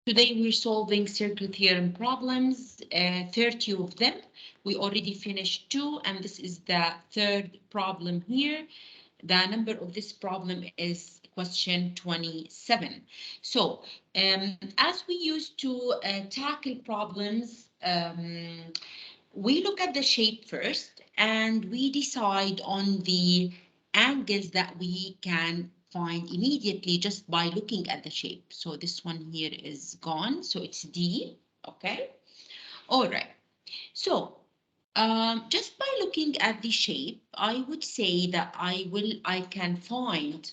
Today we're solving circle theorem problems, 30 of them. We already finished 2, and this is the third problem here. The number of this problem is question 27. So, as we used to tackle problems, we look at the shape first and we decide on the angles that we can find immediately just by looking at the shape. So this one here is gone, so it's D, okay? All right, so just by looking at the shape, I would say that I can find,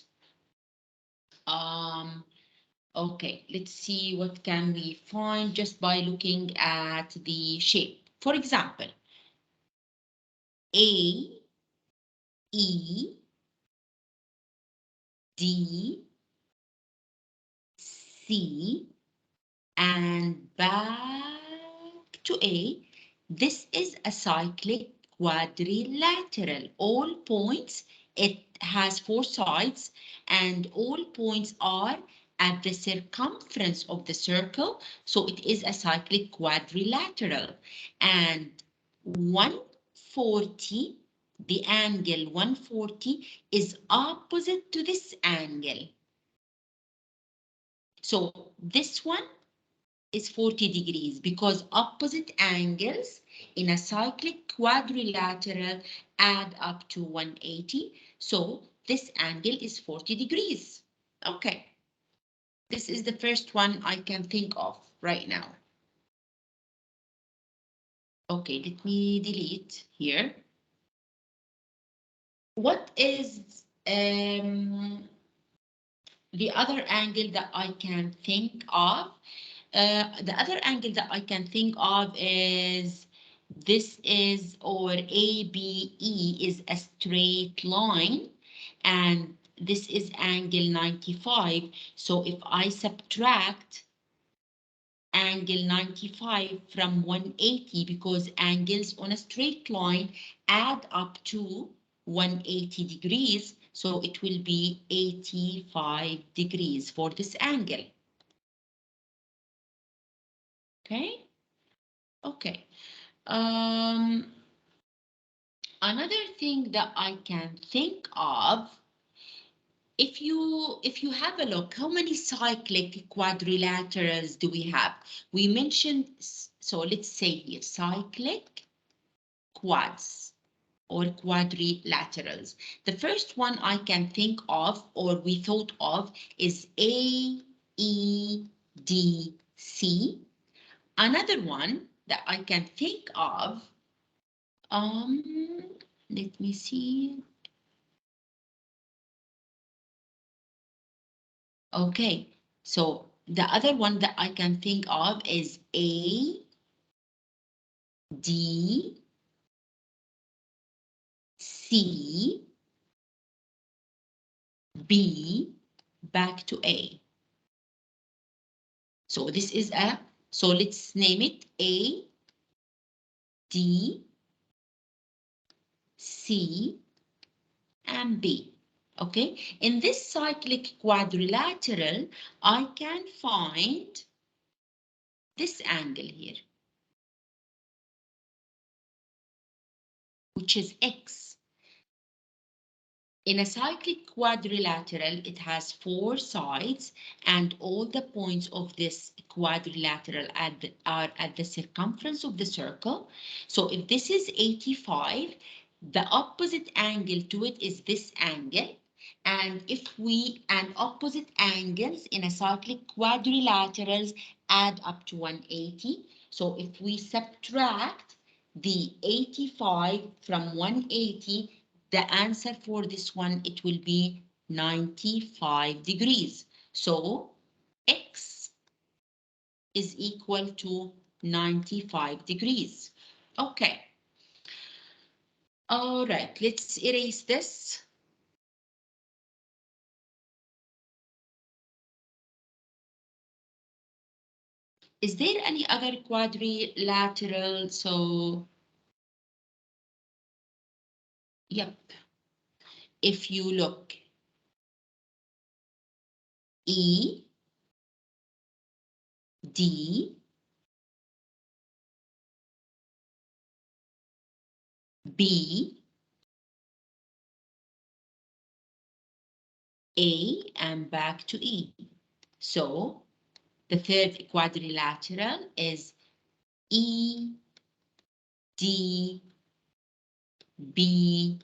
um, okay, let's see what can we find just by looking at the shape. For example, A, E, D, C, and back to A. This is a cyclic quadrilateral. All points, it has 4 sides, and all points are at the circumference of the circle. So it is a cyclic quadrilateral. And 140, the angle 140 is opposite to this angle. So this one is 40 degrees because opposite angles in a cyclic quadrilateral add up to 180. So this angle is 40 degrees. Okay, this is the first one I can think of right now. Okay, let me delete here. What is the other angle that I can think of? The other angle that I can think of is this is, or ABE is a straight line, and this is angle 95. So if I subtract angle 95 from 180, because angles on a straight line add up to 180 degrees, so it will be 85 degrees for this angle. Okay, okay. Another thing that I can think of, if you have a look, how many cyclic quadrilaterals do we have? We mentioned, so let's say here, cyclic quads or quadrilaterals. The first one I can think of, or we thought of, is A, E, D, C. Another one that I can think of, let me see. Okay, so the other one that I can think of is A, D, C, B, back to A. So this is so let's name it A, D, C, and B. Okay, in this cyclic quadrilateral, I can find this angle here, which is X. In a cyclic quadrilateral, it has 4 sides, and all the points of this quadrilateral are at the circumference of the circle. So if this is 85, the opposite angle to it is this angle. And opposite angles in a cyclic quadrilaterals add up to 180. So if we subtract the 85 from 180, the answer for this one, it will be 95 degrees. So X is equal to 95 degrees. Okay. All right, let's erase this. Is there any other quadrilateral? So, yep. If you look, E, D, B, A, and back to E. So the third quadrilateral is E, D, B,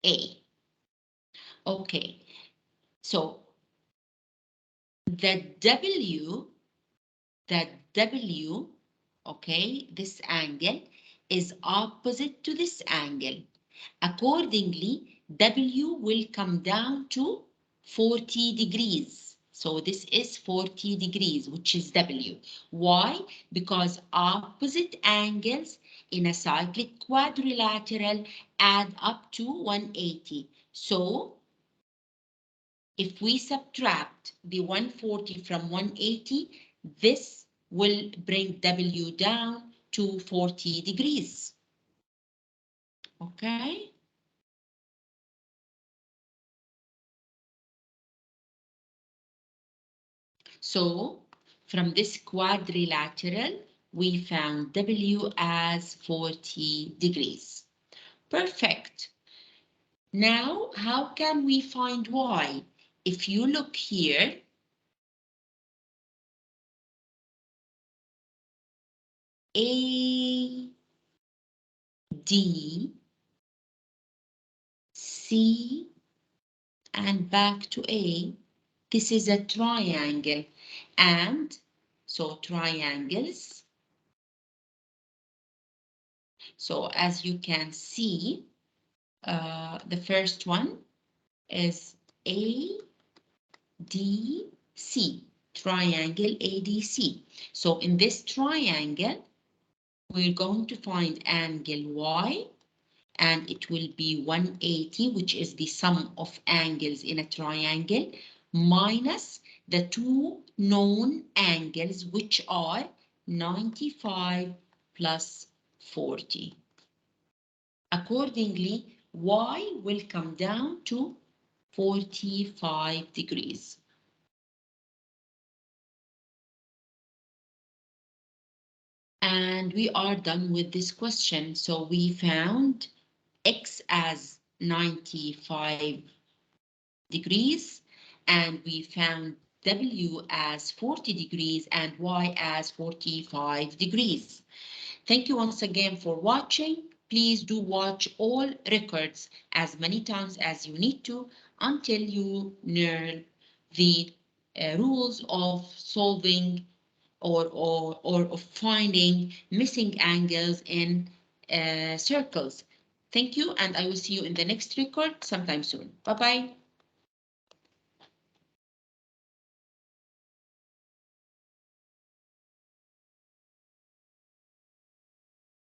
A. Okay, so the W, okay, this angle is opposite to this angle. Accordingly, W will come down to 40 degrees. So this is 40 degrees, which is W. Why? Because opposite angles in a cyclic quadrilateral add up to 180. So if we subtract the 140 from 180, this will bring W down to 40 degrees. Okay? So from this quadrilateral, we found W as 40 degrees. Perfect. Now, how can we find Y? If you look here, A, D, C, and back to A, this is a triangle. And so triangles. So as you can see, the first one is ADC, triangle ADC. So in this triangle, we're going to find angle Y, and it will be 180, which is the sum of angles in a triangle, minus the two known angles, which are 95 plus 40. Accordingly, Y will come down to 45 degrees. And we are done with this question. So we found X as 95 degrees, and we found W as 40 degrees and Y as 45 degrees. Thank you once again for watching. Please do watch all records as many times as you need to until you learn the rules of solving or of finding missing angles in circles. Thank you, and I will see you in the next record sometime soon. Bye-bye.